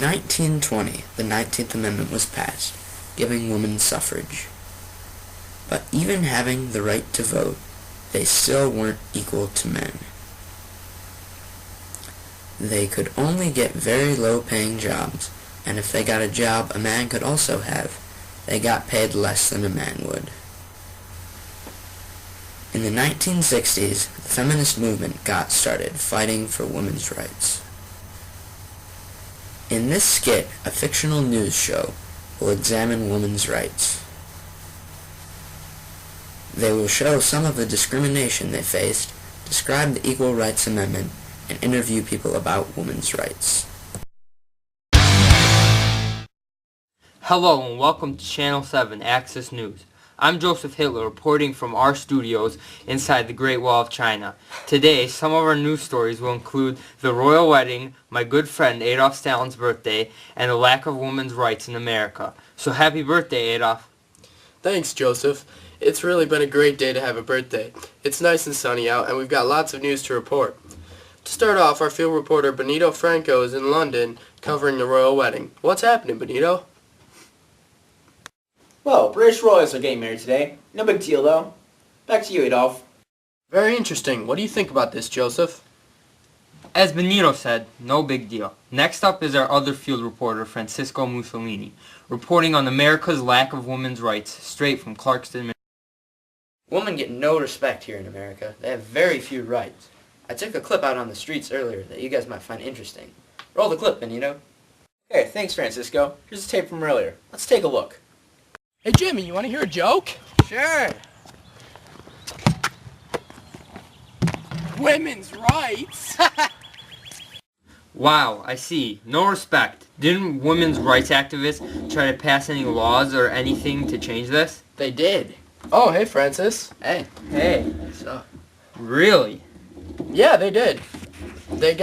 In 1920, the 19th Amendment was passed, giving women suffrage. But even having the right to vote, they still weren't equal to men. They could only get very low-paying jobs, and if they got a job a man could also have, they got paid less than a man would. In the 1960s, the feminist movement got started fighting for women's rights. In this skit, a fictional news show will examine women's rights. They will show some of the discrimination they faced, describe the Equal Rights Amendment, and interview people about women's rights. Hello and welcome to Channel 7 Access News. I'm Joseph Hitler reporting from our studios inside the Great Wall of China. Today, some of our news stories will include the royal wedding, my good friend Adolf Stalin's birthday, and the lack of women's rights in America. So happy birthday, Adolf. Thanks, Joseph. It's really been a great day to have a birthday. It's nice and sunny out, and we've got lots of news to report. To start off, our field reporter Benito Franco is in London covering the royal wedding. What's happening, Benito? Well, British royals are getting married today. No big deal, though. Back to you, Adolf. Very interesting. What do you think about this, Joseph? As Benito said, no big deal. Next up is our other field reporter, Francisco Mussolini, reporting on America's lack of women's rights, straight from Clarkston. Women get no respect here in America. They have very few rights. I took a clip out on the streets earlier that you guys might find interesting. Roll the clip, Benito. Okay, thanks, Francisco. Here's a tape from earlier. Let's take a look. Hey, Jimmy, you want to hear a joke? Sure. Women's rights? Wow, I see. No respect. Didn't women's rights activists try to pass any laws or anything to change this? They did. Oh, hey, Francis. Hey. Hey, So, really? Yeah, they did. They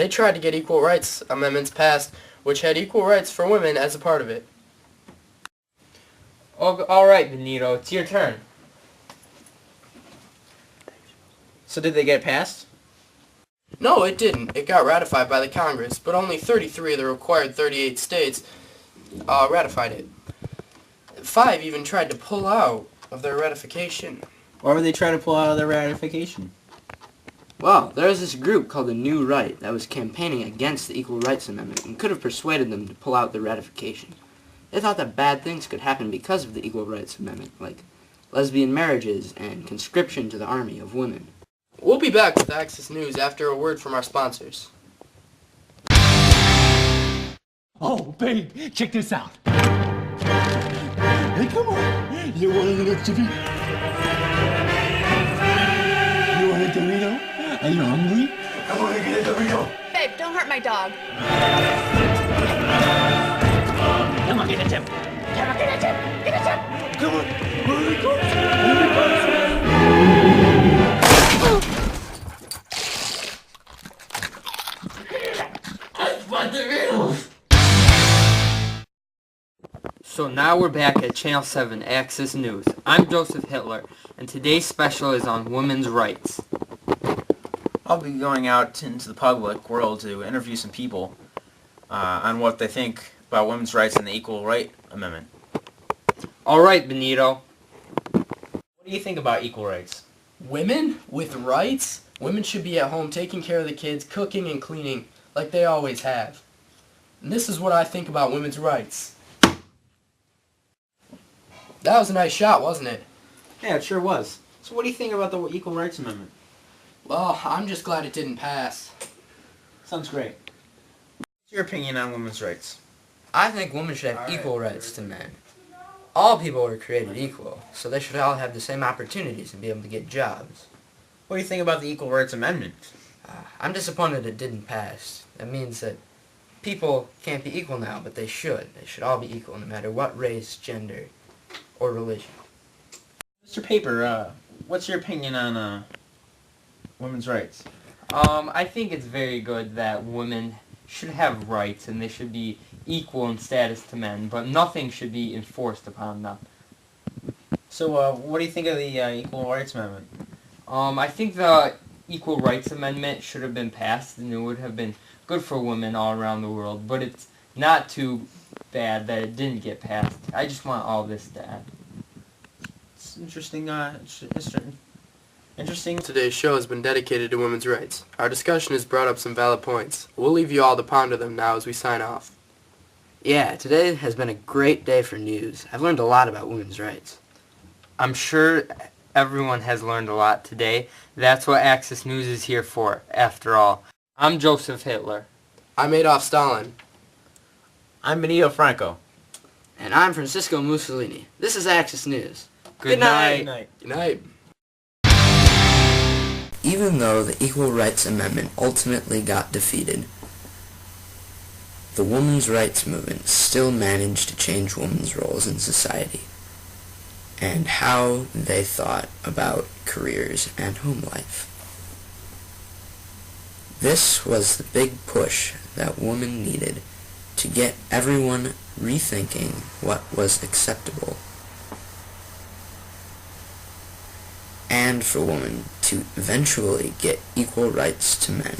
tried to get equal rights amendments passed, which had equal rights for women as a part of it. Oh, all right, Benito, it's your turn. So did they get passed? No, it didn't. It got ratified by the Congress, but only 33 of the required 38 states ratified it. 5 even tried to pull out of their ratification. Why would they try to pull out of their ratification? well, there was this group called the New Right that was campaigning against the Equal Rights Amendment and could have persuaded them to pull out the ratification. They thought that bad things could happen because of the Equal Rights Amendment, like lesbian marriages and conscription to the army of women. We'll be back with Access News after a word from our sponsors. Oh, babe, check this out. Hey, come on. You want a little chippy? You want a Dorito? Are you hungry? Come on, get a Dorito. Babe, don't hurt my dog. Come on, get a chip. Come on, get a chip. Get a chip. Come on. Here it comes. Here it comes. I want Doritos. So now we're back at Channel 7 Access News. I'm Joseph Hitler, and today's special is on women's rights. I'll be going out into the public world to interview some people on what they think about women's rights and the Equal Right Amendment. All right, Benito. What do you think about equal rights? Women with rights? Women should be at home taking care of the kids, cooking and cleaning like they always have. And this is what I think about women's rights. That was a nice shot, wasn't it? Yeah, it sure was. So what do you think about the Equal Rights Amendment? Well, I'm just glad it didn't pass. Sounds great. What's your opinion on women's rights? I think women should have equal rights to men. All people are created equal, so they should all have the same opportunities and be able to get jobs. What do you think about the Equal Rights Amendment? I'm disappointed it didn't pass. That means that people can't be equal now, but they should. They should all be equal, no matter what race, gender, or religion. Mr. Paper, what's your opinion on women's rights? I think it's very good that women should have rights and they should be equal in status to men, but nothing should be enforced upon them. So, what do you think of the Equal Rights Amendment? I think the Equal Rights Amendment should have been passed, and it would have been good for women all around the world, but it's not too bad that it didn't get passed. I just want all this to end. It's interesting. Interesting. Today's show has been dedicated to women's rights. Our discussion has brought up some valid points. We'll leave you all to ponder them now as we sign off. Yeah, today has been a great day for news. I've learned a lot about women's rights. I'm sure everyone has learned a lot today. That's what Axis News is here for, after all. I'm Joseph Hitler. I'm Adolf Stalin. I'm Benito Franco. And I'm Francisco Mussolini. This is Axis News. Good night. Good night. Even though the Equal Rights Amendment ultimately got defeated, the women's rights movement still managed to change women's roles in society and how they thought about careers and home life. This was the big push that women needed to get everyone rethinking what was acceptable, and for women to eventually get equal rights to men.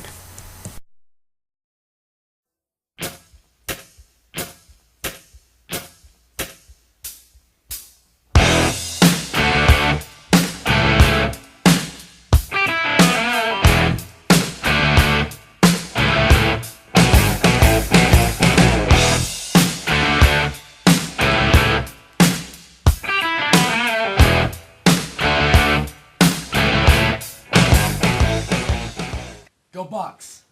Go Bucks!